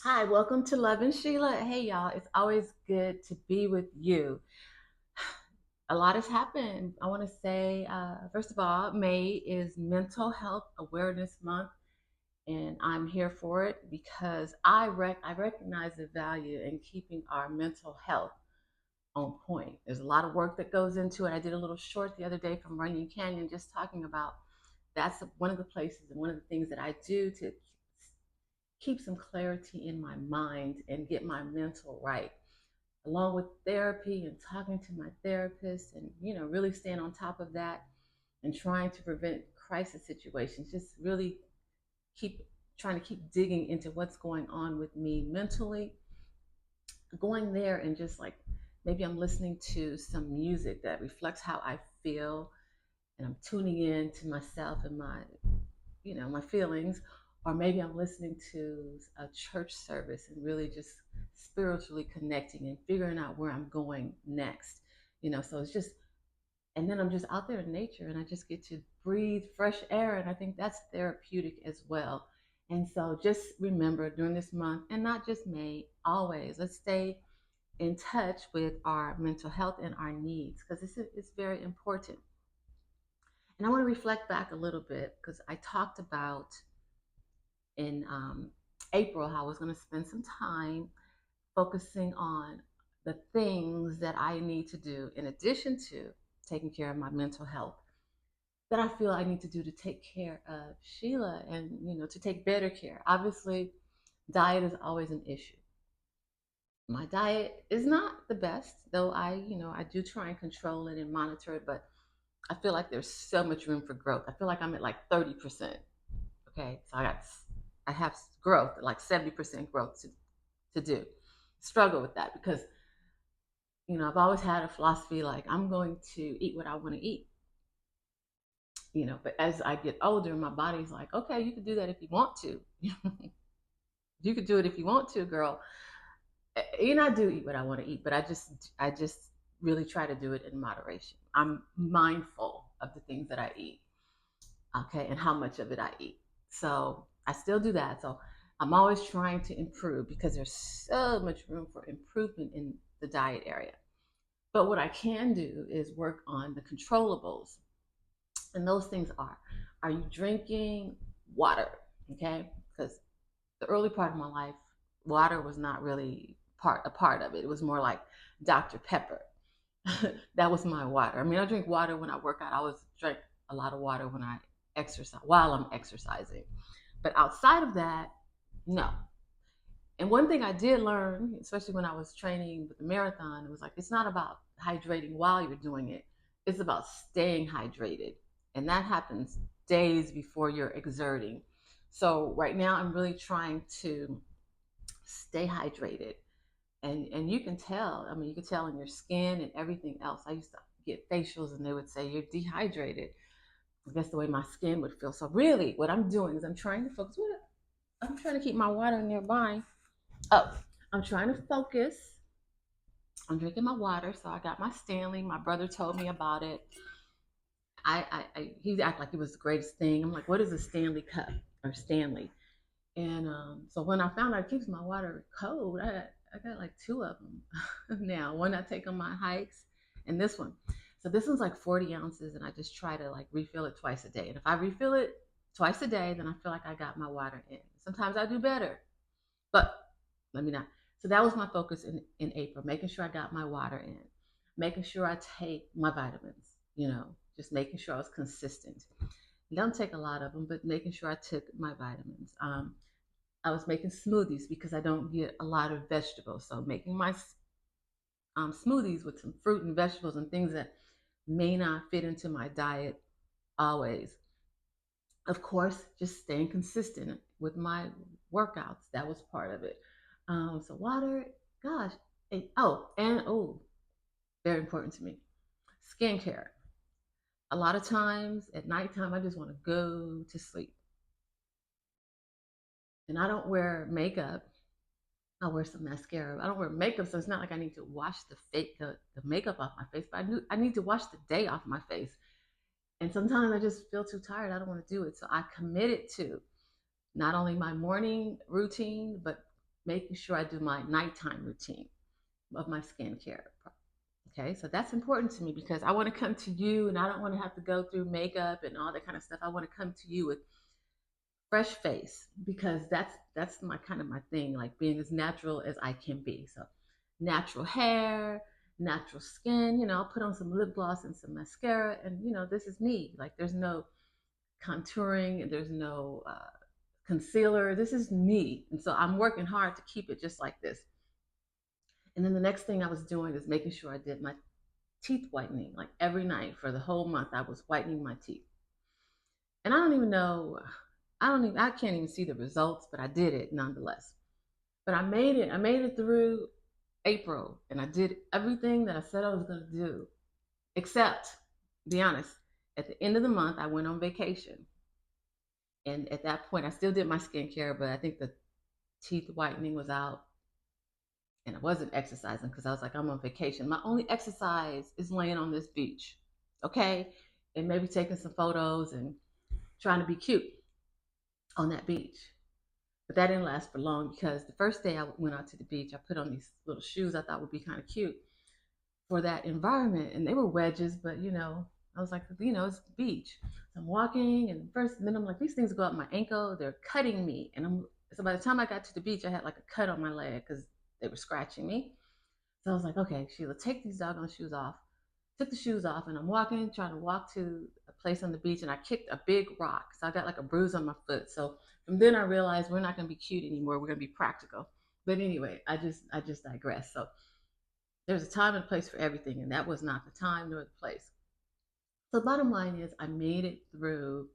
Hi, welcome to Lovin Sheila. Hey, y'all, it's always good to be with you. A lot has happened. I want to say, first of all, May is Mental Health Awareness Month, and I'm here for it because I recognize the value in keeping our mental health on point. There's a lot of work that goes into it. I did a little short the other day from Runyon Canyon just talking about that's one of the places and one of the things that I do to keep some clarity in my mind and get my mental right, along with therapy and talking to my therapist and really staying on top of that and trying to prevent crisis situations. Just really keep trying to keep digging into what's going on with me mentally, going there and just like maybe I'm listening to some music that reflects how I feel, and I'm tuning in to myself and my feelings, or maybe I'm listening to a church service and really just spiritually connecting and figuring out where I'm going next. So it's just, and then I'm just out there in nature and I just get to breathe fresh air, and I think that's therapeutic as well. And so just remember during this month, and not just May, always let's stay in touch with our mental health and our needs, because it's very important. And I want to reflect back a little bit because I talked about in April how I was going to spend some time focusing on the things that I need to do in addition to taking care of my mental health, that I feel I need to do to take care of Sheila and to take better care. Obviously, diet is always an issue. My diet is not the best, though I do try and control it and monitor it, but I feel like there's so much room for growth. I feel like I'm at like 30%. Okay, so I have growth, like 70% growth to do. Struggle with that because I've always had a philosophy like I'm going to eat what I want to eat. But as I get older, my body's like, okay, you can do that if you want to. You could do it if you want to, girl. I do eat what I want to eat, but I just really try to do it in moderation. I'm mindful of the things that I eat, okay, and how much of it I eat. So I still do that. So I'm always trying to improve because there's so much room for improvement in the diet area. But what I can do is work on the controllables. And those things are you drinking water? Okay? Because the early part of my life, water was not really a part of it. It was more like Dr. Pepper. That was my water. I mean, I drink water when I work out. I always drink a lot of water when I exercise while I'm exercising. But outside of that, no. And one thing I did learn, especially when I was training with the marathon, it was like it's not about hydrating while you're doing it. It's about staying hydrated. And that happens days before you're exerting. So right now I'm really trying to stay hydrated. And you can tell, I mean, you can tell in your skin and everything else. I used to get facials and they would say you're dehydrated. I guess the way my skin would feel. So really what I'm doing is I'm trying to focus. I'm trying to keep my water nearby. Oh, I'm trying to focus. I'm drinking my water. So I got my Stanley. My brother told me about it. He acted like it was the greatest thing. I'm like, what is a Stanley cup or Stanley? And so when I found out it keeps my water cold, I got like two of them now. One I take on my hikes, and this one. So this one's like 40 ounces, and I just try to like refill it twice a day. And if I refill it twice a day, then I feel like I got my water in. Sometimes I do better, but let me not. So that was my focus in April, making sure I got my water in, making sure I take my vitamins, just making sure I was consistent. I don't take a lot of them, but making sure I took my vitamins. I was making smoothies because I don't get a lot of vegetables. So making my smoothies with some fruit and vegetables and things that may not fit into my diet always. Of course, just staying consistent with my workouts. That was part of it. So water, gosh, and very important to me, skincare. A lot of times at nighttime, I just want to go to sleep, and I don't wear makeup. I wear some mascara. I don't wear makeup, so it's not like I need to wash the makeup off my face, but I need to wash the day off my face. And sometimes I just feel too tired. I don't want to do it. So I committed to not only my morning routine, but making sure I do my nighttime routine of my skincare. Okay, so that's important to me because I want to come to you and I don't want to have to go through makeup and all that kind of stuff. I want to come to you with fresh face because that's my kind of my thing, like being as natural as I can be. So natural hair, natural skin, I'll put on some lip gloss and some mascara and this is me. Like there's no contouring, there's no concealer. This is me. And so I'm working hard to keep it just like this. And then the next thing I was doing is making sure I did my teeth whitening. Like every night for the whole month, I was whitening my teeth. And I don't even know, I can't even see the results, but I did it nonetheless. But I made it through April and I did everything that I said I was going to do, except, be honest, at the end of the month, I went on vacation. And at that point, I still did my skincare, but I think the teeth whitening was out and I wasn't exercising because I was like, I'm on vacation. My only exercise is laying on this beach, okay? And maybe taking some photos and trying to be cute on that beach. But that didn't last for long because the first day I went out to the beach, I put on these little shoes I thought would be kind of cute for that environment. And they were wedges, but I was like, it's the beach. So I'm walking and then I'm like, these things go up my ankle, they're cutting me. So by the time I got to the beach, I had like a cut on my leg because they were scratching me. So I was like, okay, Sheila, take these doggone shoes off. Took the shoes off and I'm walking, trying to walk to a place on the beach and I kicked a big rock. So I got like a bruise on my foot. So from then I realized we're not gonna be cute anymore. We're gonna be practical. But anyway, I just digress. So there's a time and a place for everything, and that was not the time nor the place. So bottom line is I made it through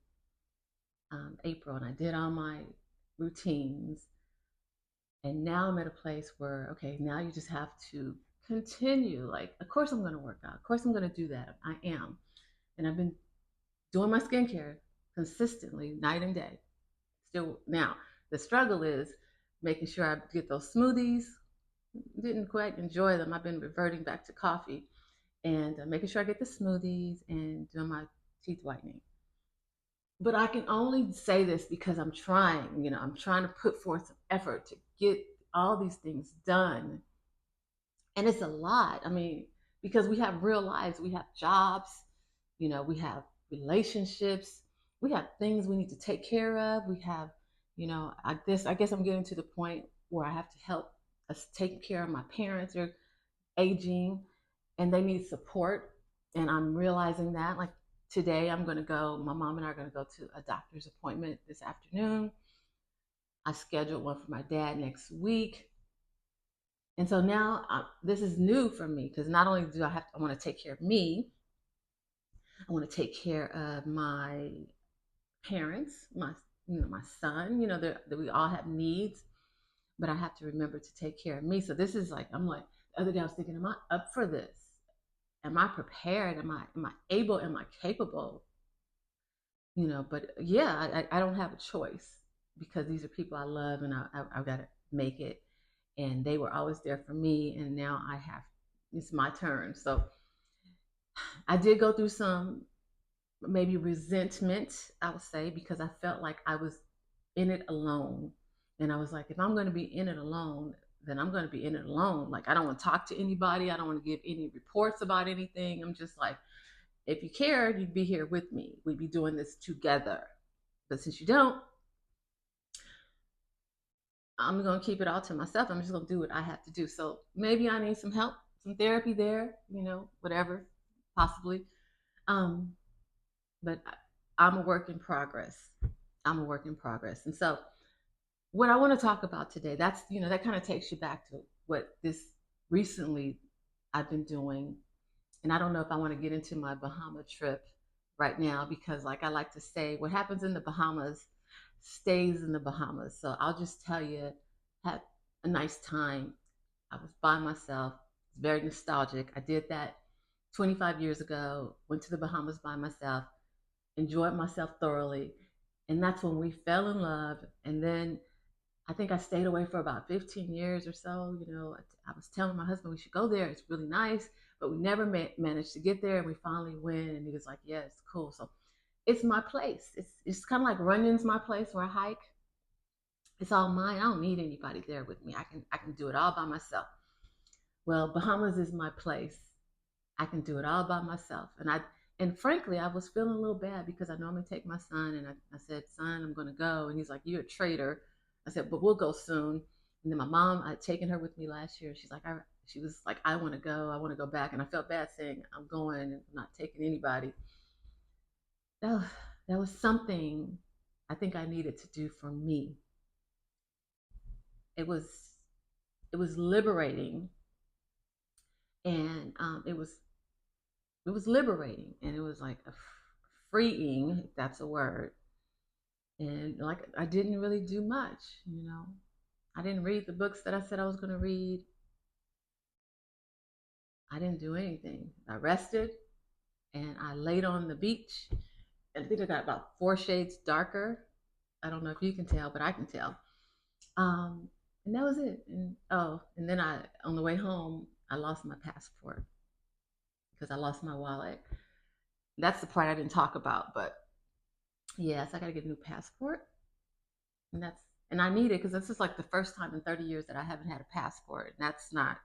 April and I did all my routines. And now I'm at a place where, okay, now you just have to continue. Like, of course I'm going to work out. Of course I'm going to do that. I am. And I've been doing my skincare consistently, night and day. Still, now, the struggle is making sure I get those smoothies. Didn't quite enjoy them. I've been reverting back to coffee and making sure I get the smoothies and doing my teeth whitening. But I can only say this because I'm trying, I'm trying to put forth some effort to get all these things done. And it's a lot. I mean, because we have real lives, we have jobs, we have relationships, we have things we need to take care of. We have, I guess I'm getting to the point where I have to help us take care of my parents. They're aging and they need support. And I'm realizing that. Like today, my mom and I are going to go to a doctor's appointment this afternoon. I scheduled one for my dad next week. And so now this is new for me because not only do I want to take care of me, I want to take care of my parents, my son. That we all have needs, but I have to remember to take care of me. So this is like I'm like the other day I was thinking, am I up for this? Am I prepared? Am I able? Am I capable? But yeah, I don't have a choice because these are people I love and I've got to make it. And they were always there for me. And now it's my turn. So I did go through some maybe resentment, I would say, because I felt like I was in it alone. And I was like, if I'm going to be in it alone, then I'm going to be in it alone. Like, I don't want to talk to anybody. I don't want to give any reports about anything. I'm just like, if you cared, you'd be here with me. We'd be doing this together. But since you don't, I'm going to keep it all to myself. I'm just going to do what I have to do. So maybe I need some help, some therapy there, whatever, possibly. But I'm a work in progress. I'm a work in progress. And so what I want to talk about today, that kind of takes you back to what this recently I've been doing. And I don't know if I want to get into my Bahama trip right now because like I like to say, what happens in the Bahamas stays in the Bahamas. So I'll just tell you, had a nice time. I was by myself. It's very nostalgic. I did that 25 years ago, went to the Bahamas by myself, enjoyed myself thoroughly. And that's when we fell in love. And then I think I stayed away for about 15 years or so. I was telling my husband we should go there. It's really nice, but we never managed to get there. And we finally went, and he was like, "Yeah, it's cool." So it's my place. It's kind of like Runyon's my place where I hike. It's all mine. I don't need anybody there with me. I can do it all by myself. Well, Bahamas is my place. I can do it all by myself. And frankly, I was feeling a little bad because I normally take my son, and I said, son, I'm gonna go. And he's like, you're a traitor. I said, but we'll go soon. And then my mom, I'd taken her with me last year. She was like, I want to go. I want to go back. And I felt bad saying I'm going and I'm not taking anybody. That, that was something I think I needed to do for me. It was it was liberating, and it was liberating, and it was like a freeing, if that's a word. And like I didn't really do much, you know. I didn't read the books that I said I was going to read. I didn't do anything. I rested and I laid on the beach. And I think I got about 4 shades darker. I don't know if you can tell, but I can tell. Um, and that was it. And oh, and then I on the way home, I lost my passport because I lost my wallet. That's the part I didn't talk about, but yes, I got to get a new passport, and I need it because this is like the first time in 30 years that I haven't had a passport. And that's not.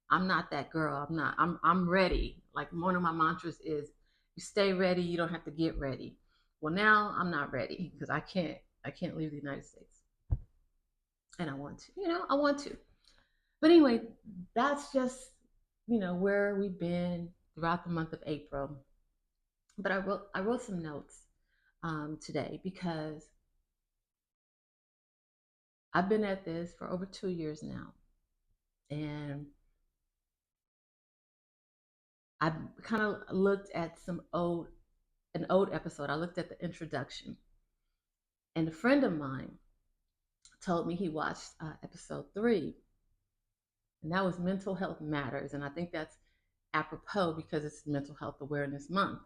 I'm not that girl. I'm not. I'm ready. Like one of my mantras is, "You stay ready. You don't have to get ready." Well, now I'm not ready because I can't leave the United States, and I want to. You know, I want to. But anyway, that's just where we've been throughout the month of April. But I wrote some notes today because I've been at this for over 2 years now, and I kind of looked at an old episode. I looked at the introduction, and a friend of mine told me he watched episode 3, and that was Mental Health Matters, and I think that's apropos because it's Mental Health Awareness Month.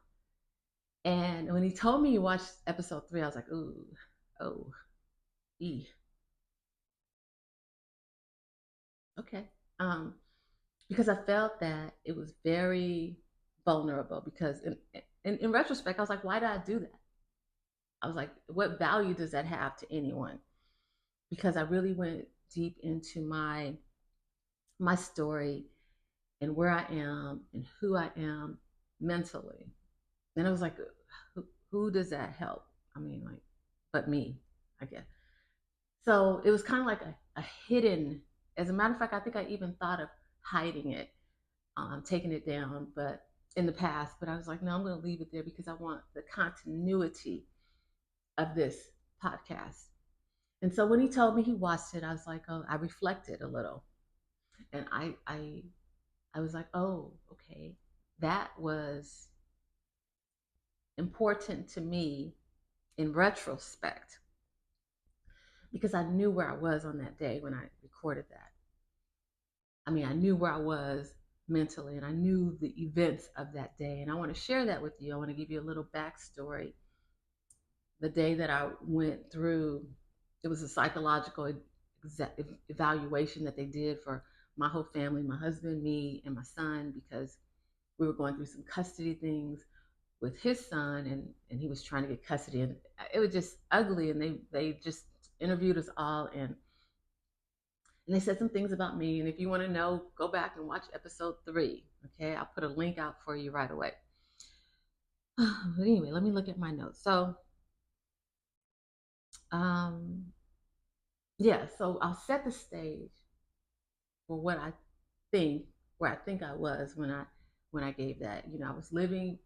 And when he told me he watched episode 3, I was like, ooh, oh, e, okay, because I felt that it was very vulnerable. Because in retrospect, I was like, why did I do that? I was like, what value does that have to anyone? Because I really went deep into my story and where I am and who I am mentally. And I was like, who does that help? I mean, like, but me, I guess. So it was kind of like a hidden, as a matter of fact, I think I even thought of hiding it, taking it down, but in the past. But I was like, no, I'm going to leave it there because I want the continuity of this podcast. And so when he told me he watched it, I was like, oh, I reflected a little, and I was like, oh, okay, that was important to me in retrospect because I knew where I was on that day when I recorded that. I mean, I knew where I was mentally, and I knew the events of that day, and I want to share that with you. I want to give you a little backstory. The day that I went through, it was a psychological evaluation that they did for my whole family, my husband, me, and my son, because we were going through some custody things with his son, and he was trying to get custody, and it was just ugly. And they just interviewed us all, and they said some things about me. And if you want to know, go back and watch episode 3. Okay, I'll put a link out for you right away. But anyway, let me look at my notes. So um yeah, so I'll set the stage for what I think where I think I was when I gave that. I was living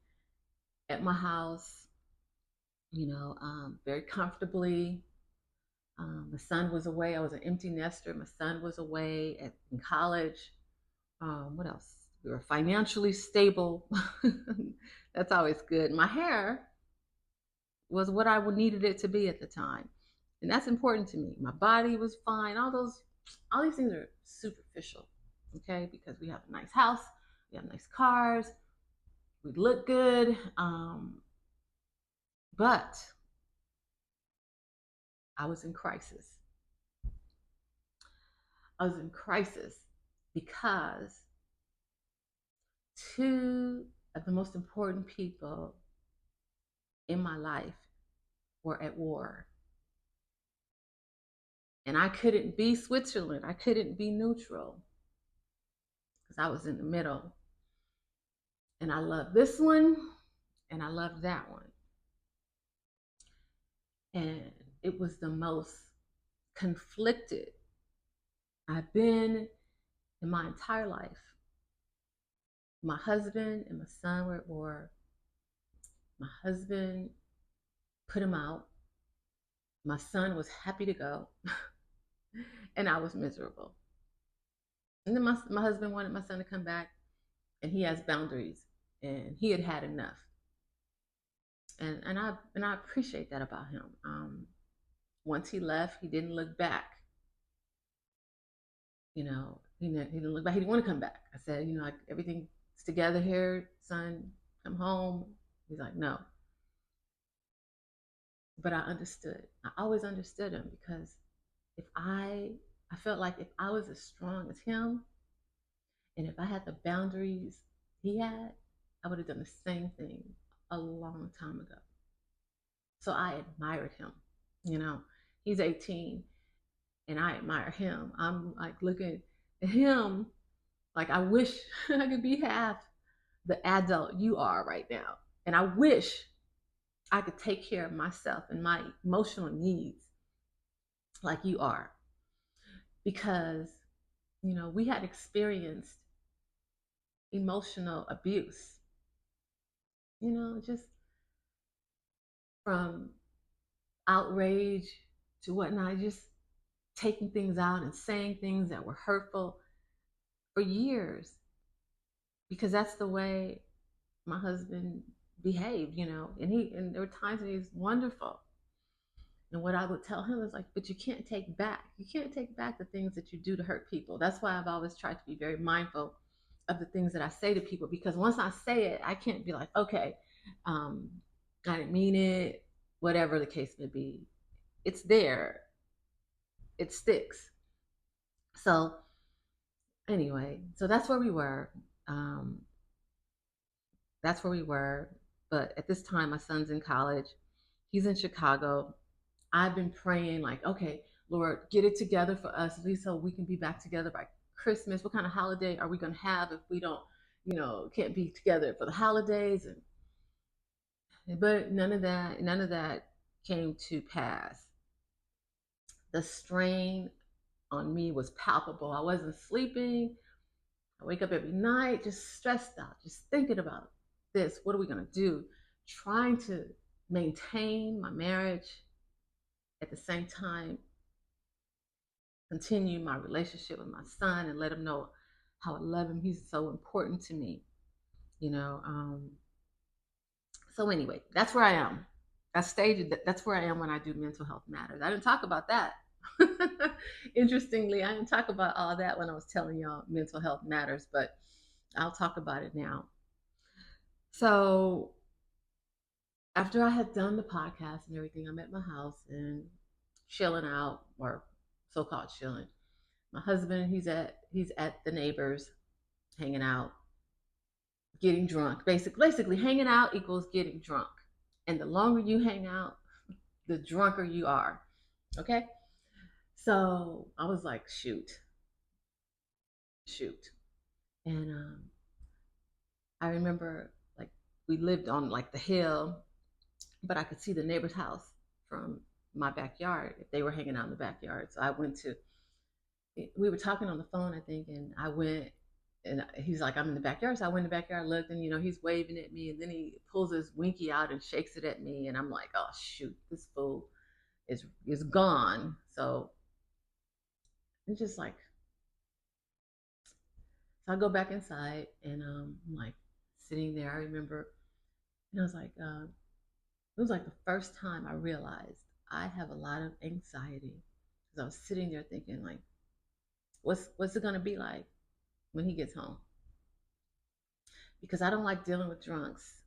at my house, very comfortably. My son was away. I was an empty nester. My son was away in college. What else? We were financially stable. That's always good. My hair was what I needed it to be at the time, and that's important to me. My body was fine. All these things are superficial, okay? Because we have a nice house, we have nice cars, we look good, but I was in crisis. I was in crisis because two of the most important people in my life were at war. And I couldn't be Switzerland. I couldn't be neutral because I was in the middle. And I love this one and I love that one. And it was the most conflicted I've been in my entire life. My husband and my son were at war. My husband put him out. My son was happy to go, and I was miserable. And then my husband wanted my son to come back, and he has boundaries, and he had had enough. And I appreciate that about him. Once he left, he didn't look back. He didn't look back. He didn't want to come back. I said, like, everything's together here, son. Come home. He's like, no. But I understood. I always understood him because if I felt like if I was as strong as him, and if I had the boundaries he had, I would have done the same thing a long time ago. So I admired him. He's 18 and I admire him. I'm like looking at him like I wish I could be half the adult you are right now. And I wish I could take care of myself and my emotional needs like you are. Because, we had experienced emotional abuse, just from outrage to whatnot, just taking things out and saying things that were hurtful for years, because that's the way my husband behaved, and there were times when he was wonderful. And what I would tell him is like, but you can't take back the things that you do to hurt people. That's why I've always tried to be very mindful of the things that I say to people, because once I say it, I can't be like, okay, I didn't mean it, whatever the case may be. It's there. It sticks. So anyway, so that's where we were. Um, that's where we were. But at this time, my son's in college. He's in Chicago. I've been praying, like, okay, Lord, get it together for us, at least so we can be back together by Christmas. What kind of holiday are we going to have if we don't, can't be together for the holidays? But none of that came to pass. The strain on me was palpable. I wasn't sleeping. I wake up every night just stressed out, just thinking about this. What are we going to do? Trying to maintain my marriage, at the same time continue my relationship with my son and let him know how I love him. He's so important to me, you know. So anyway, that's where I am. That's where I am when I do mental health matters. I didn't talk about that. Interestingly, I didn't talk about all that when I was telling y'all mental health matters, but I'll talk about it now. So after I had done the podcast and everything, I'm at my house and chilling out, or so-called chilling. My husband, he's at the neighbors, hanging out, getting drunk. Basically, hanging out equals getting drunk. And the longer you hang out, the drunker you are. Okay? So I was like, shoot. And I remember, like, we lived on like the hill, but I could see the neighbor's house from my backyard if they were hanging out in the backyard. So I went to, we were talking on the phone, I think, and I went, and he's like, I'm in the backyard. So I went in the backyard, looked, and he's waving at me, and then he pulls his winky out and shakes it at me, and I'm like, oh shoot, this fool is gone. So it's just like, so I go back inside, and I'm like sitting there. I remember, and I was like, it was like the first time I realized I have a lot of anxiety, because I was sitting there thinking, like, what's it gonna be like when he gets home? Because I don't like dealing with drunks,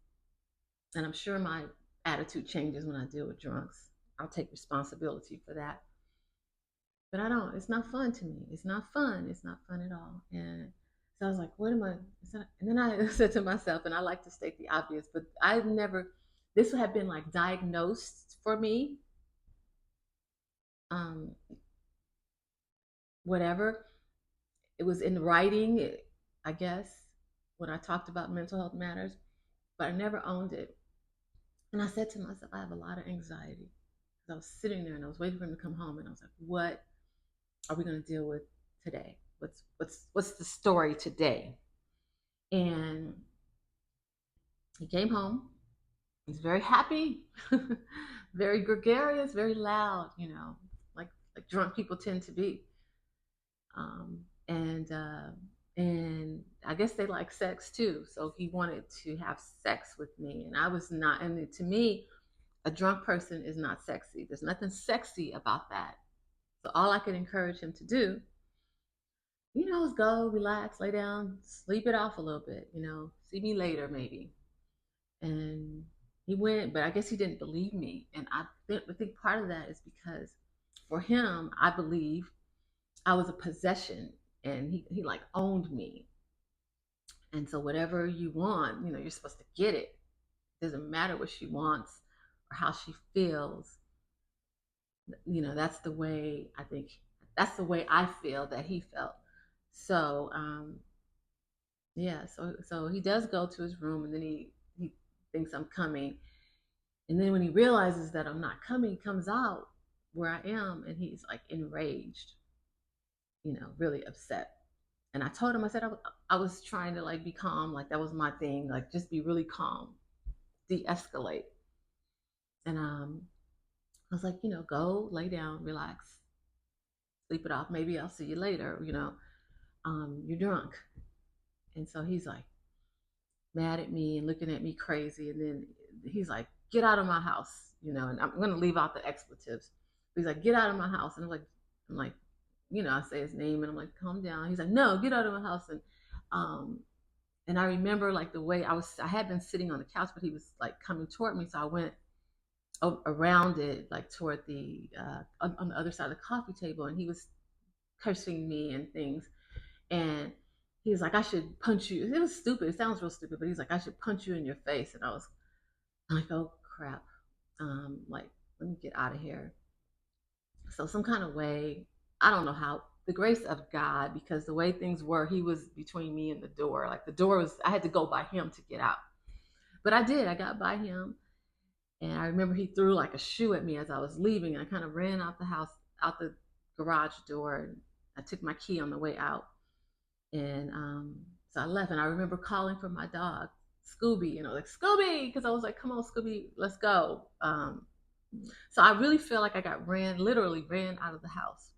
and I'm sure my attitude changes when I deal with drunks. I'll take responsibility for that. But I don't. It's not fun to me. It's not fun. It's not fun at all. And so I was like, what am I? And then I said to myself, and I like to state the obvious, but I've never, this would have been like diagnosed for me whatever. It was in writing, I guess, when I talked about mental health matters, but I never owned it. And I said to myself, I have a lot of anxiety. I was sitting there and I was waiting for him to come home, and I was like, what are we going to deal with today? What's the story today? And he came home. He's very happy, very gregarious, very loud, like drunk people tend to be. Um, and and I guess they like sex too. So he wanted to have sex with me, and I was not. And to me, a drunk person is not sexy. There's nothing sexy about that. So all I could encourage him to do, is go, relax, lay down, sleep it off a little bit. See me later maybe. And he went, but I guess he didn't believe me. And I think part of that is because for him, I believe I was a possession, and he like owned me. And so whatever you want, you're supposed to get it. It doesn't matter what she wants or how she feels. That's the way I think, that's the way I feel that he felt. So yeah, so he does go to his room, and then he thinks I'm coming. And then when he realizes that I'm not coming, he comes out where I am, and he's like enraged, really upset. And I told him, I said I was trying to like be calm, like that was my thing, like just be really calm, de-escalate. And I was like, go lay down, relax, sleep it off. Maybe I'll see you later. You're drunk. And so he's like mad at me and looking at me crazy. And then he's like, get out of my house, and I'm going to leave out the expletives. But he's like, get out of my house. And I'm like, I say his name, and I'm like, calm down. He's like, no, get out of my house. Um, and I remember like the way I had been sitting on the couch, but he was like coming toward me. So I went around it, like toward the, on the other side of the coffee table, and he was cursing me and things. And he was like, I should punch you. It was stupid. It sounds real stupid, but he's like, I should punch you in your face. And I was like, oh crap. Like, let me get out of here. So some kind of way, I don't know how, the grace of God, because the way things were, he was between me and the door. Like the door was, I had to go by him to get out. But I did. I got by him. And I remember he threw like a shoe at me as I was leaving. And I kind of ran out the house, out the garage door. And I took my key on the way out. And so I left. And I remember calling for my dog, Scooby, like Scooby, because I was like, come on, Scooby, let's go. So I really feel like I got literally ran out of the house.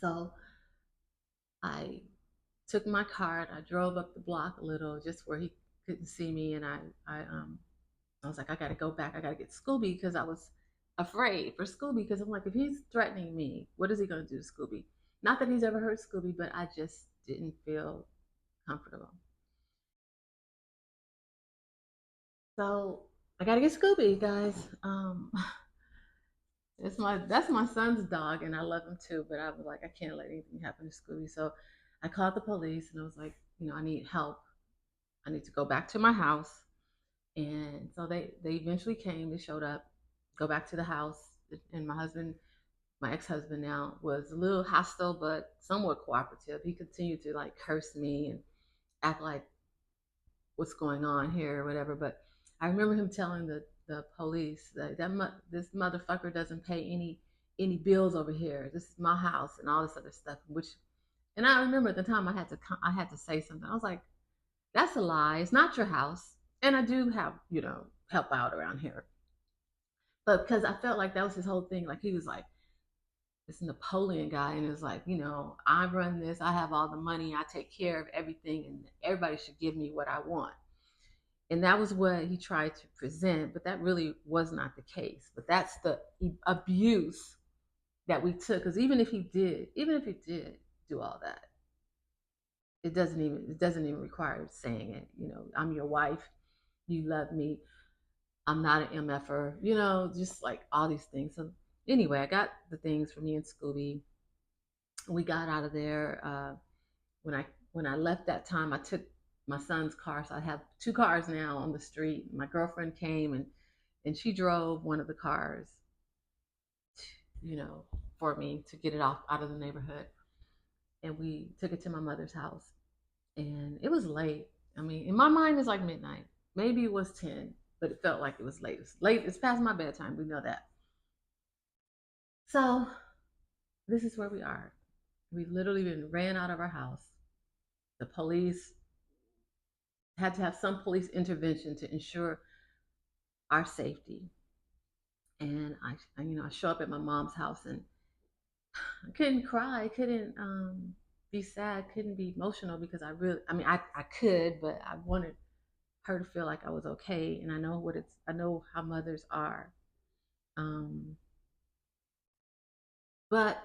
So I took my cart. I drove up the block a little, just where he couldn't see me, and I was like, I got to go back. I got to get Scooby, because I was afraid for Scooby, because I'm like, if he's threatening me, what is he going to do to Scooby? Not that he's ever hurt Scooby, but I just didn't feel comfortable. So I got to get Scooby, guys. That's my son's dog, and I love him too. But I was like, I can't let anything happen to Scooby. So I called the police, and I was like, I need help. I need to go back to my house. And so they eventually came. They showed up. Go back to the house, and my ex-husband now, was a little hostile but somewhat cooperative. He continued to like curse me and act like, what's going on here or whatever. But I remember him telling the police that this motherfucker doesn't pay any bills over here. This is my house and all this other stuff. And I remember at the time I had to say something. I was like, that's a lie. It's not your house, and I do have help out around here. But because I felt like that was his whole thing. Like he was like this Napoleon guy, and it was like, I run this. I have all the money. I take care of everything, and everybody should give me what I want. And that was what he tried to present, but that really was not the case. But that's the abuse that we took. Because even if he did do all that, it doesn't even require saying it. I'm your wife, you love me, I'm not an MFer, just like all these things. So anyway, I got the things for me and Scooby. We got out of there. When I left that time, I took my son's car. So I have two cars now on the street. My girlfriend came, and she drove one of the cars, for me to get it off out of the neighborhood. and we took it to my mother's house. And it was late. I mean, in my mind, it's like midnight. Maybe it was 10, but it felt like it was late. It's late. It's past my bedtime. We know that. So this is where we are. We literally been ran out of our house. The police had to have some police intervention to ensure our safety. And I show up at my mom's house, and I couldn't cry, I couldn't be sad, couldn't be emotional, because I could, but I wanted her to feel like I was okay. And I know how mothers are. Um, but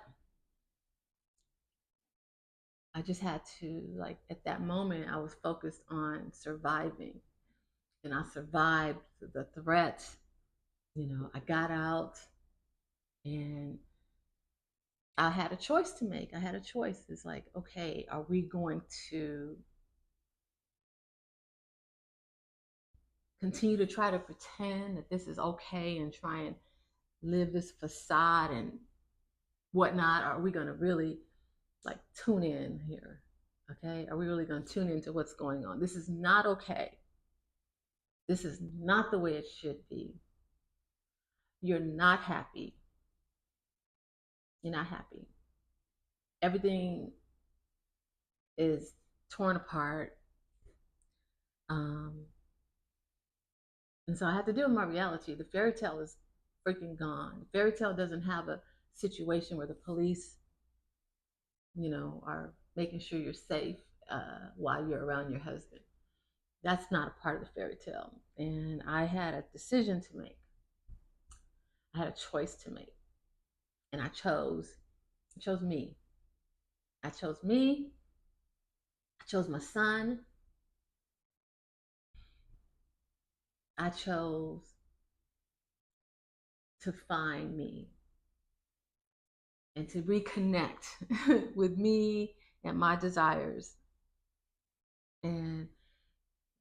I just had to, like, at that moment, I was focused on surviving, and I survived the threat. I got out, and I had a choice to make. I had a choice. It's like, okay, are we going to continue to try to pretend that this is okay and try and live this facade and whatnot? Or are we going to really, like, tune in here? Okay, are we really going to tune into what's going on? This is not okay. This is not the way it should be. You're not happy. You're not happy. Everything is torn apart. Um, and so I had to deal with my reality. The fairy tale is freaking gone. The fairy tale doesn't have a situation where the police, are making sure you're safe while you're around your husband. That's not a part of the fairy tale. And I had a decision to make. I had a choice to make. And I chose me. I chose me. I chose my son. I chose to find me and to reconnect with me and my desires. And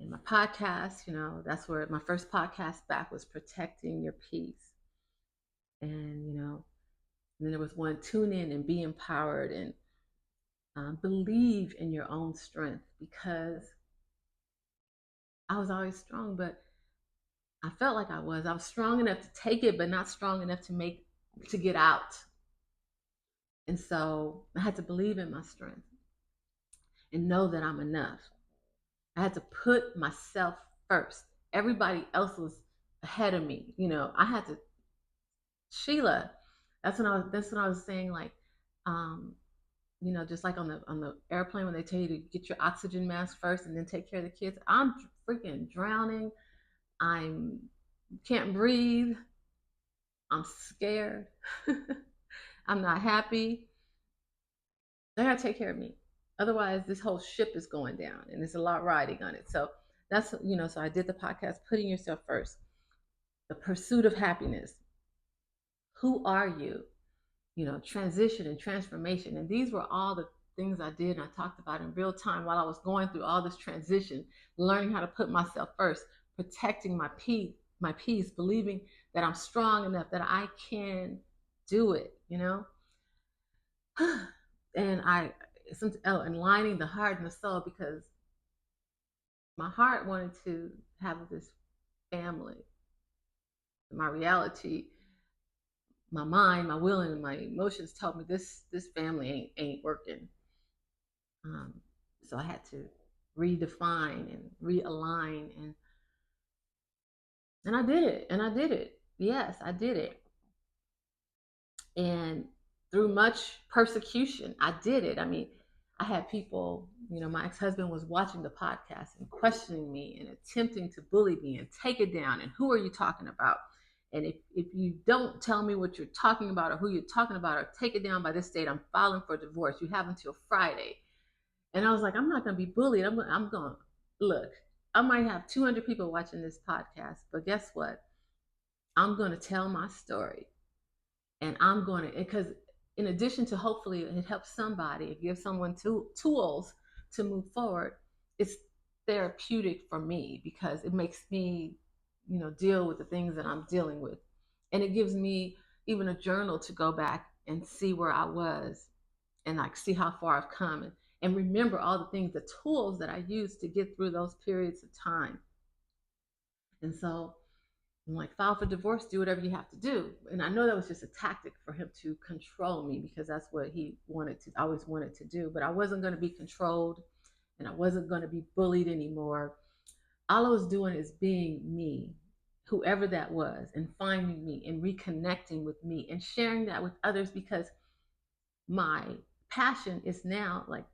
in my podcast, that's where my first podcast back was protecting your peace. And then there was one, tune in and be empowered, and believe in your own strength, because I was always strong, but I felt like I was strong enough to take it, but not strong enough to get out. And so I had to believe in my strength and know that I'm enough. I had to put myself first. Everybody else was ahead of me. I had to, Sheila, that's when I was saying, like, um, just like on the airplane when they tell you to get your oxygen mask first and then take care of the kids. I'm freaking drowning. I'm can't breathe. I'm scared. I'm not happy. They gotta take care of me. Otherwise, this whole ship is going down, and there's a lot riding on it. So so I did the podcast, putting yourself first, the pursuit of happiness. Who are you? Transition and transformation. And these were all the things I did and I talked about in real time while I was going through all this transition, learning how to put myself first, protecting my peace, believing that I'm strong enough, that I can do it, and and lining the heart and the soul, because my heart wanted to have this family. My reality, my mind, my will, and my emotions told me this family ain't working. Um, so I had to redefine and realign, and I did it, and I did it. Yes, I did it, and through much persecution, I did it. I mean, I had people, my ex-husband was watching the podcast and questioning me and attempting to bully me and take it down. And who are you talking about? And if you don't tell me what you're talking about or who you're talking about or take it down by this date, I'm filing for divorce. You have until Friday. And I was like, I'm not going to be bullied. I'm going, look, I might have 200 people watching this podcast, but guess what? I'm going to tell my story. And I'm going to, because in addition to hopefully it helps somebody, it gives someone tools to move forward, it's therapeutic for me because it makes me, deal with the things that I'm dealing with. And it gives me even a journal to go back and see where I was and like see how far I've come, and remember all the things, the tools that I used to get through those periods of time. And so I'm like, file for divorce, do whatever you have to do. And I know that was just a tactic for him to control me, because that's what he wanted to, always wanted to do. But I wasn't going to be controlled, and I wasn't going to be bullied anymore. All I was doing is being me, whoever that was, and finding me and reconnecting with me and sharing that with others, because my passion is now like,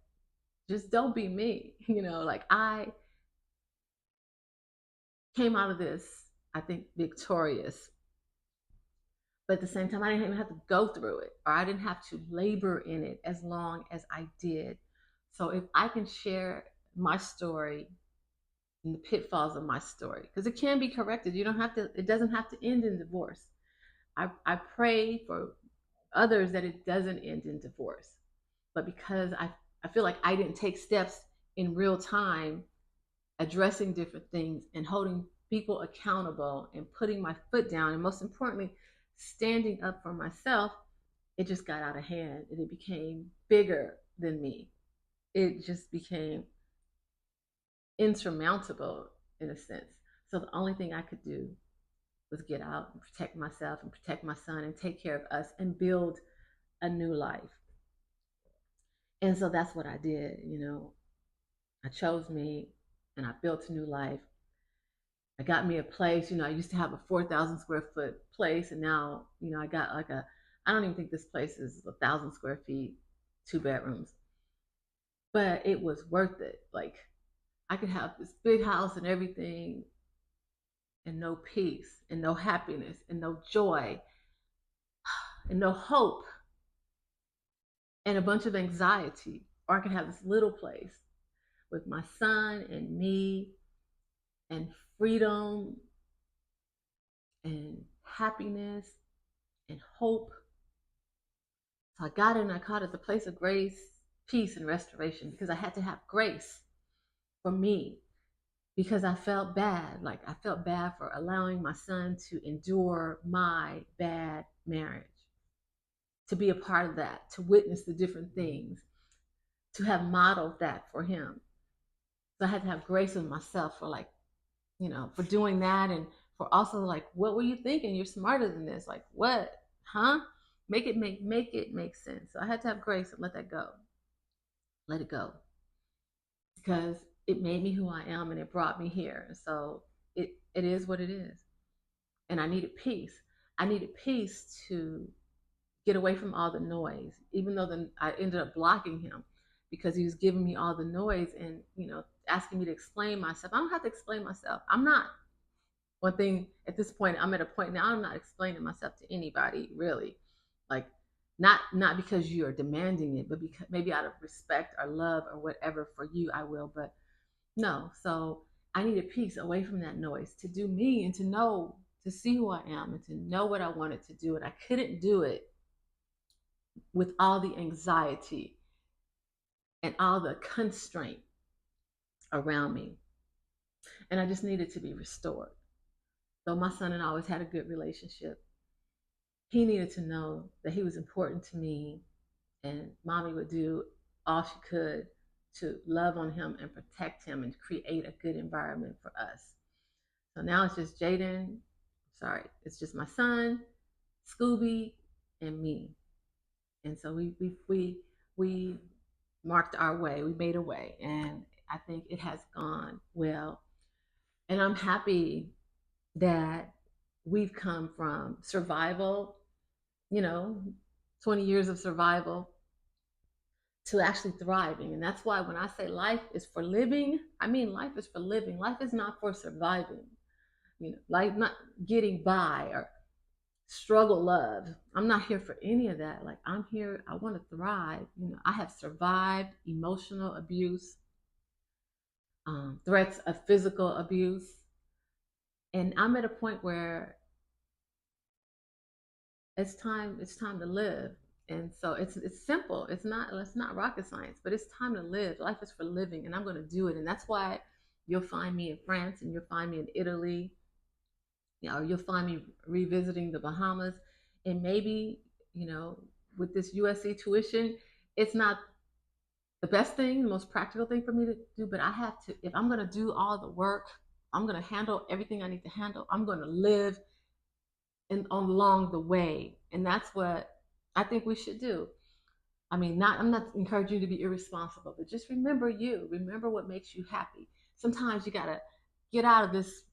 just don't be me. Like, I came out of this, I think, victorious. But at the same time, I didn't even have to go through it, or I didn't have to labor in it as long as I did. So if I can share my story and the pitfalls of my story, because it can be corrected, you don't have to, it doesn't have to end in divorce. I pray for others that it doesn't end in divorce. But because I feel like I didn't take steps in real time addressing different things and holding people accountable and putting my foot down, and most importantly, standing up for myself, it just got out of hand and it became bigger than me. It just became insurmountable in a sense. So the only thing I could do was get out and protect myself and protect my son and take care of us and build a new life. And so that's what I did. I chose me and I built a new life. I got me a place. I used to have a 4,000 square foot place, and now, I got like I don't even think this place is 1,000 square feet, 2 bedrooms, but it was worth it. Like, I could have this big house and everything, and no peace, and no happiness, and no joy, and no hope, and a bunch of anxiety. Or I could have this little place with my son and me, and freedom, and happiness, and hope. So I got it and I called it the place of grace, peace, and restoration, because I had to have grace for me, because I felt bad. Like, I felt bad for allowing my son to endure my bad marriage, to be a part of that, to witness the different things, to have modeled that for him. So I had to have grace with myself for, like, for doing that, and for also, like, what were you thinking? You're smarter than this. Like, what? Huh? Make it make sense. So I had to have grace and let that go. Let it go. Because it made me who I am and it brought me here. So it is what it is. And I needed peace. I needed peace to get away from all the noise, even though I ended up blocking him, because he was giving me all the noise and, asking me to explain myself. I don't have to explain myself. I'm not, one thing at this point, I'm at a point now, I'm not explaining myself to anybody, really. Like, not because you are demanding it, but because maybe out of respect or love or whatever for you, I will. But no. So I needed peace away from that noise, to do me and to know, to see who I am and to know what I wanted to do. And I couldn't do it with all the anxiety and all the constraint around me. And I just needed to be restored. Though my son and I always had a good relationship, he needed to know that he was important to me, and mommy would do all she could to love on him and protect him and create a good environment for us. So now it's just Jaden. Sorry, it's just my son, Scooby, and me. And so we marked our way. We made a way, and I think it has gone well. And I'm happy that we've come from survival, you know, 20 years of survival, to actually thriving. And that's why when I say life is for living, I mean life is for living. Life is not for surviving. Life not getting by or struggle love. I'm not here for any of that. Like, I'm here, I want to thrive. I have survived emotional abuse, threats of physical abuse. And I'm at a point where it's time to live. And so it's simple. It's not rocket science, but it's time to live. Life is for living, and I'm going to do it. And that's why you'll find me in France, and you'll find me in Italy, or you'll find me revisiting the Bahamas. And maybe, with this USC tuition, It's not the best thing, the most practical thing for me to do, but I have to, if I'm going to do all the work, I'm going to handle everything I need to handle. I'm going to live along the way. And that's what I think we should do. I mean, I'm not encouraging you to be irresponsible, but just remember you. Remember what makes you happy. Sometimes you gotta get out of this,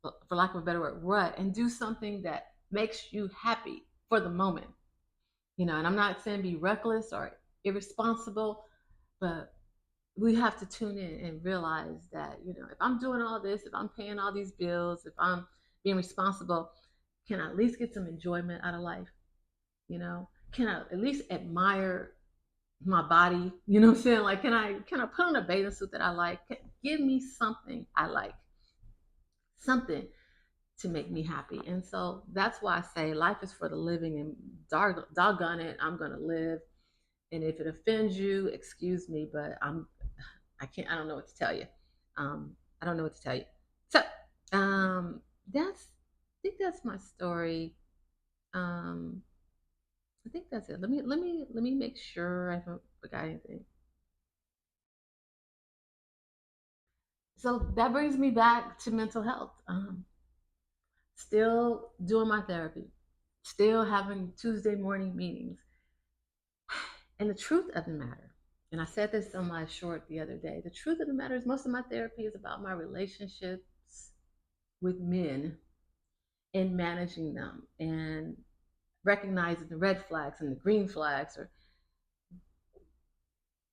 for lack of a better word, rut, and do something that makes you happy for the moment. And I'm not saying be reckless or irresponsible, but we have to tune in and realize that, if I'm doing all this, if I'm paying all these bills, if I'm being responsible, can I at least get some enjoyment out of life? Can I at least admire my body? You know what I'm saying? Like, can I put on a bathing suit that I like? Give me something I like, something to make me happy. And so that's why I say life is for the living, and doggone it, I'm gonna live. And if it offends you, excuse me, but I don't know what to tell you. I don't know what to tell you. So that's I think that's my story. Um, I think that's it. Let me make sure I haven't forgot anything. So that brings me back to mental health. Still doing my therapy, still having Tuesday morning meetings. And the truth of the matter, and I said this on my short the other day, the truth of the matter is most of my therapy is about my relationships with men and managing them and recognizing the red flags and the green flags, or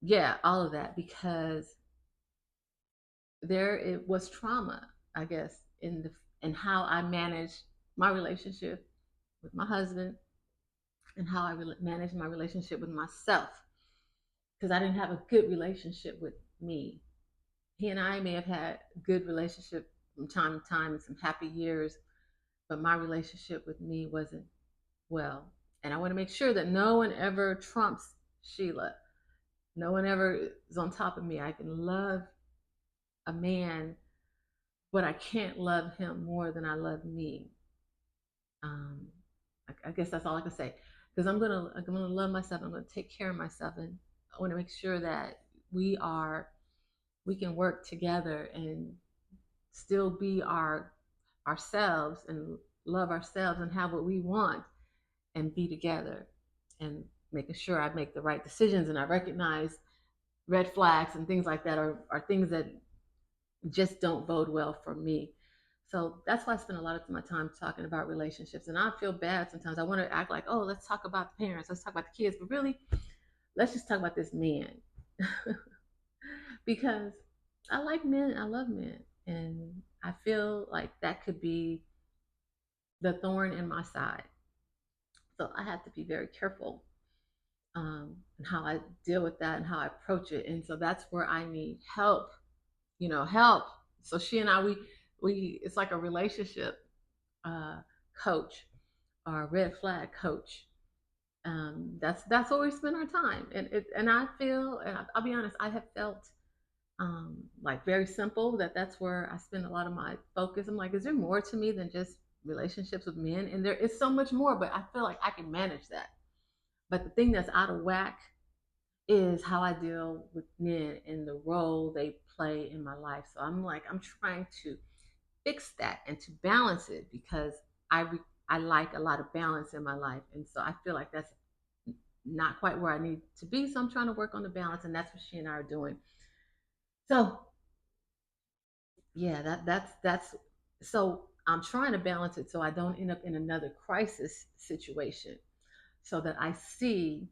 yeah, all of that, because there it was trauma, I guess, in how I managed my relationship with my husband, and how I managed my relationship with myself, because I didn't have a good relationship with me. He and I may have had a good relationship from time to time and some happy years, but my relationship with me wasn't well. And I want to make sure that no one ever trumps Sheila. No one ever is on top of me. I can love a man, but I can't love him more than I love me. Um, I guess that's all I can say. Because I'm gonna love myself. I'm gonna take care of myself, and I want to make sure that we can work together and still be ourselves, and love ourselves, and have what we want, and be together, and making sure I make the right decisions, and I recognize red flags and things like that are things that just don't bode well for me. So that's why I spend a lot of my time talking about relationships. And I feel bad sometimes. I want to act like, oh, let's talk about the parents, let's talk about the kids, but really, let's just talk about this man. Because I like men, I love men, and I feel like that could be the thorn in my side. So I have to be very careful, and how I deal with that and how I approach it. And so that's where I need help, help. So she and I, we it's like a relationship uh, coach, or a red flag coach. That's where we spend our time, and I feel, and I'll be honest, I have felt like very simple, that's where I spend a lot of my focus. I'm like, is there more to me than just relationships with men? And there is so much more, but I feel like I can manage that. But the thing that's out of whack is how I deal with men and the role they play in my life. So I'm like, I'm trying to fix that and to balance it, because I like a lot of balance in my life, and so I feel like that's not quite where I need to be. So I'm trying to work on the balance, and that's what she and I are doing. So yeah, that's so I'm trying to balance it so I don't end up in another crisis situation, so that I see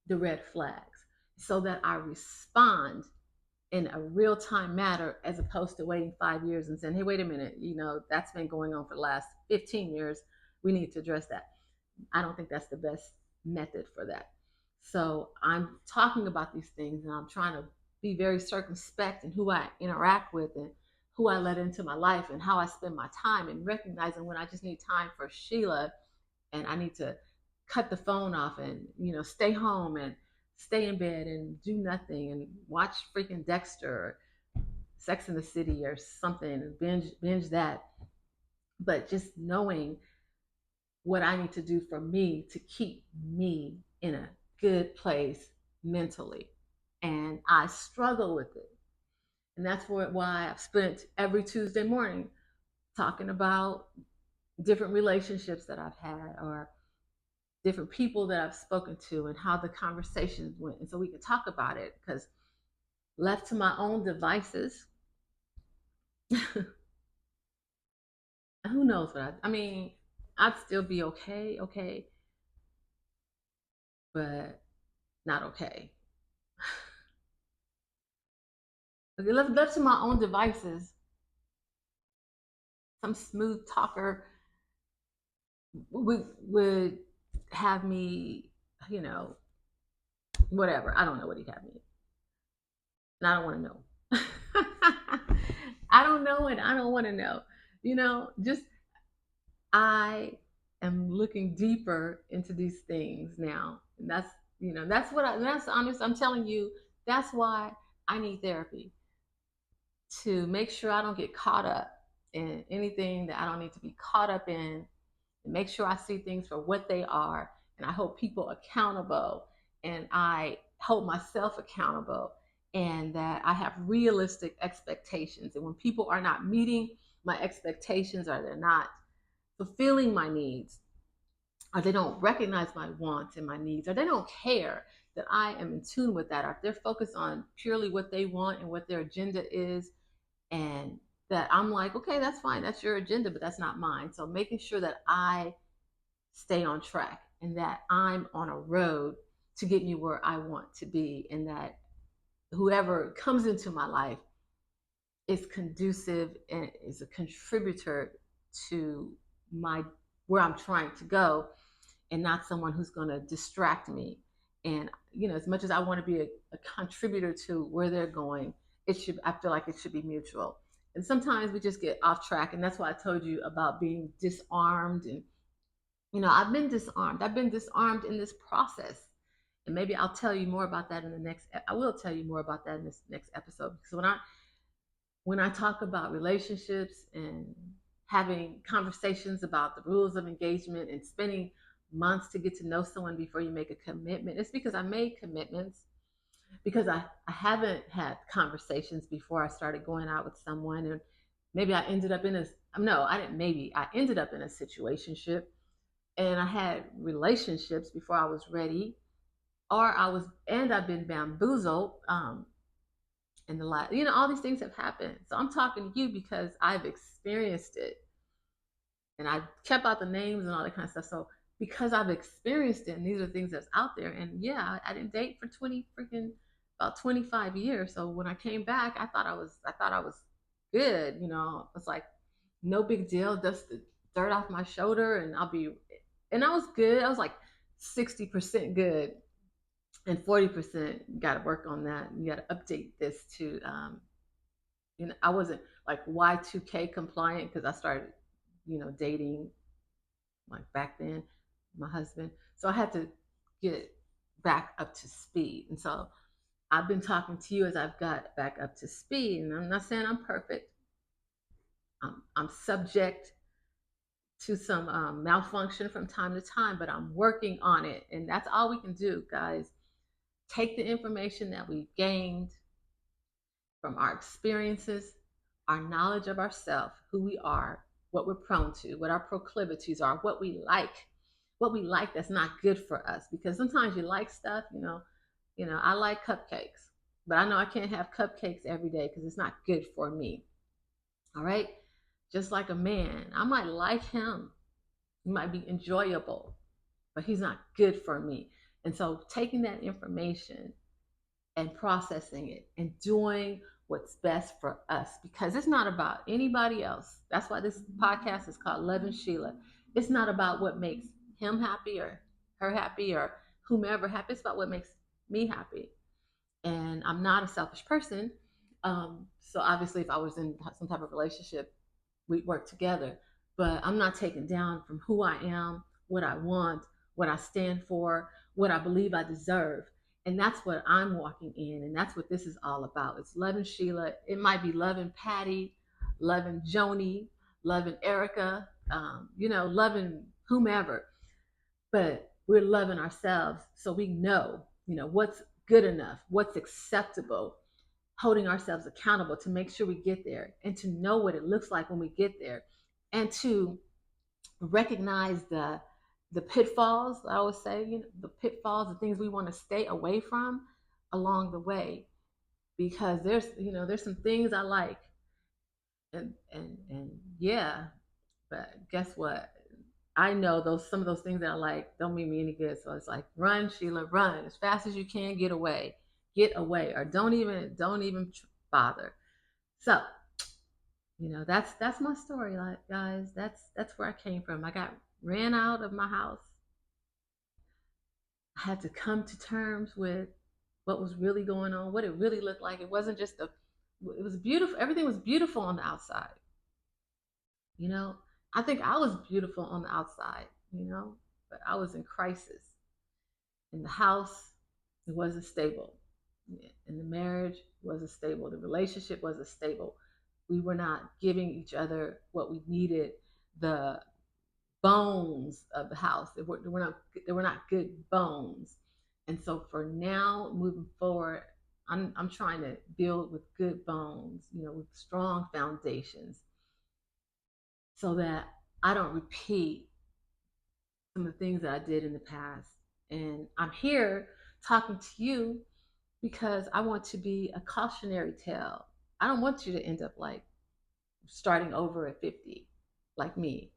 the red flags, so that I respond in a real time matter, as opposed to waiting 5 years and saying, hey, wait a minute, that's been going on for the last 15 years. We need to address that. I don't think that's the best method for that. So I'm talking about these things, and I'm trying to be very circumspect in who I interact with, and who I let into my life, and how I spend my time, and recognizing when I just need time for Sheila, and I need to cut the phone off, and stay home and stay in bed and do nothing and watch freaking Dexter or Sex in the City or something, and binge that. But just knowing what I need to do for me to keep me in a good place mentally, and I struggle with it. And that's why I've spent every Tuesday morning talking about different relationships that I've had, or different people that I've spoken to, and how the conversations went. And so we can talk about it, because left to my own devices, who knows what I mean, I'd still be okay, okay, but not okay. Left to my own devices, some smooth talker would have me, you know, whatever. I don't know what he'd have me, and I don't want to know. I don't know, and I don't want to know. Just I am looking deeper into these things now, and that's honest. I'm telling you, that's why I need therapy, to make sure I don't get caught up in anything that I don't need to be caught up in, and make sure I see things for what they are, and I hold people accountable, and I hold myself accountable, and that I have realistic expectations. And when people are not meeting my expectations, or they're not fulfilling my needs, or they don't recognize my wants and my needs, or they don't care that I am in tune with that, or if they're focused on purely what they want and what their agenda is, and that I'm like, okay, that's fine, that's your agenda, but that's not mine. So making sure that I stay on track, and that I'm on a road to get me where I want to be, and that whoever comes into my life is conducive and is a contributor to my where I'm trying to go, and not someone who's going to distract me. And as much as I want to be a contributor to where they're going, I feel like it should be mutual. And sometimes we just get off track, and that's why I told you about being disarmed. And I've been disarmed in this process. And maybe I'll tell you more about that in the next I will tell you more about that in this next episode, because when I talk about relationships and having conversations about the rules of engagement, and spending months to get to know someone before you make a commitment, it's because I made commitments, because I haven't had conversations before I started going out with someone. And maybe I ended up in a no, I didn't maybe I ended up in a situationship, and I had relationships before I was ready, or I've been bamboozled. And all these things have happened. So I'm talking to you because I've experienced it, and I kept out the names and all that kind of stuff. So because I've experienced it, and these are things that's out there. And yeah, I didn't date for about 25 years. So when I came back, I thought I was good. It's like no big deal, dust the dirt off my shoulder, and and I was good. I was like 60% good, and 40% got to work on that. You got to update this to I wasn't like Y2K compliant, because I started dating like back then, my husband. So I had to get back up to speed. And so I've been talking to you as I've got back up to speed. And I'm not saying I'm perfect. I'm subject to some malfunction from time to time, but I'm working on it. And that's all we can do, guys. Take the information that we've gained from our experiences, our knowledge of ourselves, who we are, what we're prone to, what our proclivities are, what we like that's not good for us. Because sometimes you like stuff, I like cupcakes, but I know I can't have cupcakes every day because it's not good for me. All right. Just like a man, I might like him. He might be enjoyable, but he's not good for me. And so taking that information and processing it and doing what's best for us, because it's not about anybody else. That's why this podcast is called Lovin Sheila. It's not about what makes him happy or her happy or whomever happy. It's about what makes me happy. And I'm not a selfish person. So obviously, if I was in some type of relationship, we'd work together. But I'm not taken down from who I am, what I want, what I stand for, what I believe I deserve. And that's what I'm walking in. And that's what this is all about. It's Lovin Sheila. It might be Lovin Patty, Lovin Joni, Lovin Erica, Lovin whomever. But we're loving ourselves, so we know, what's good enough, what's acceptable, holding ourselves accountable to make sure we get there and to know what it looks like when we get there, and to recognize the pitfalls. I always say, the pitfalls, the things we want to stay away from along the way, because there's some things I like, and yeah, but guess what? I know those some of those things that I like don't mean me any good. So it's like, run, Sheila, run as fast as you can, get away, or don't even bother. So that's my story, like, guys. That's where I came from. I got ran out of my house. I had to come to terms with what was really going on, what it really looked like. It wasn't just it was beautiful. Everything was beautiful on the outside. You know, I think I was beautiful on the outside, but I was in crisis. In the house, it wasn't stable. In the marriage, it wasn't stable. The relationship wasn't stable. We were not giving each other what we needed. The bones of the house, they were not good bones. And so for now, moving forward, I'm trying to build with good bones, with strong foundations, so that I don't repeat some of the things that I did in the past. And I'm here talking to you because I want to be a cautionary tale. I don't want you to end up like starting over at 50, like me.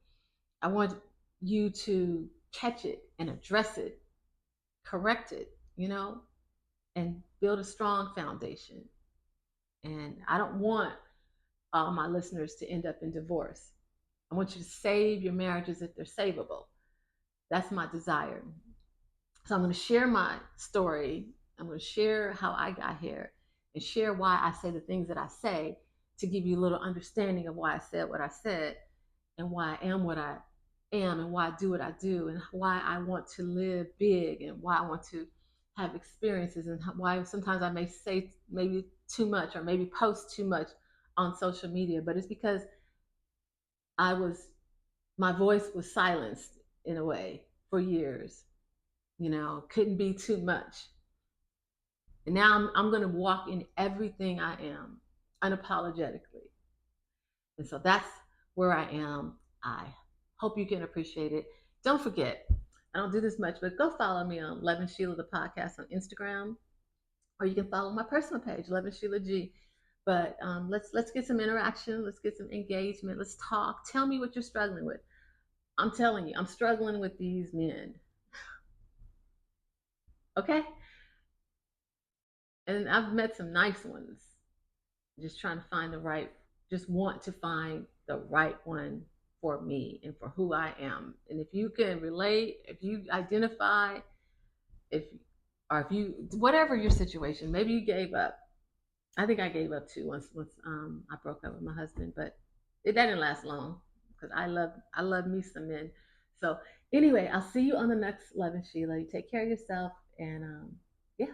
I want you to catch it and address it, correct it, and build a strong foundation. And I don't want all my listeners to end up in divorce. I want you to save your marriages if they're savable. That's my desire. So I'm going to share my story. I'm going to share how I got here and share why I say the things that I say, to give you a little understanding of why I said what I said, and why I am what I am, and why I do what I do, and why I want to live big, and why I want to have experiences, and why sometimes I may say maybe too much or maybe post too much on social media. But it's because my voice was silenced in a way for years. Couldn't be too much. And now I'm going to walk in everything I am unapologetically. And so that's where I am. I hope you can appreciate it. Don't forget, I don't do this much, but go follow me on Lovin Sheila, the podcast, on Instagram, or you can follow my personal page, Lovin Sheila G. But let's get some interaction. Let's get some engagement. Let's talk. Tell me what you're struggling with. I'm telling you, I'm struggling with these men. Okay? And I've met some nice ones. Just trying to find just want to find the right one for me and for who I am. And if you can relate, if you identify, if you, whatever your situation, maybe you gave up. I think I gave up too once I broke up with my husband, but that didn't last long, because I love me some men. So anyway, I'll see you on the next Lovin Sheila. You take care of yourself, and yeah,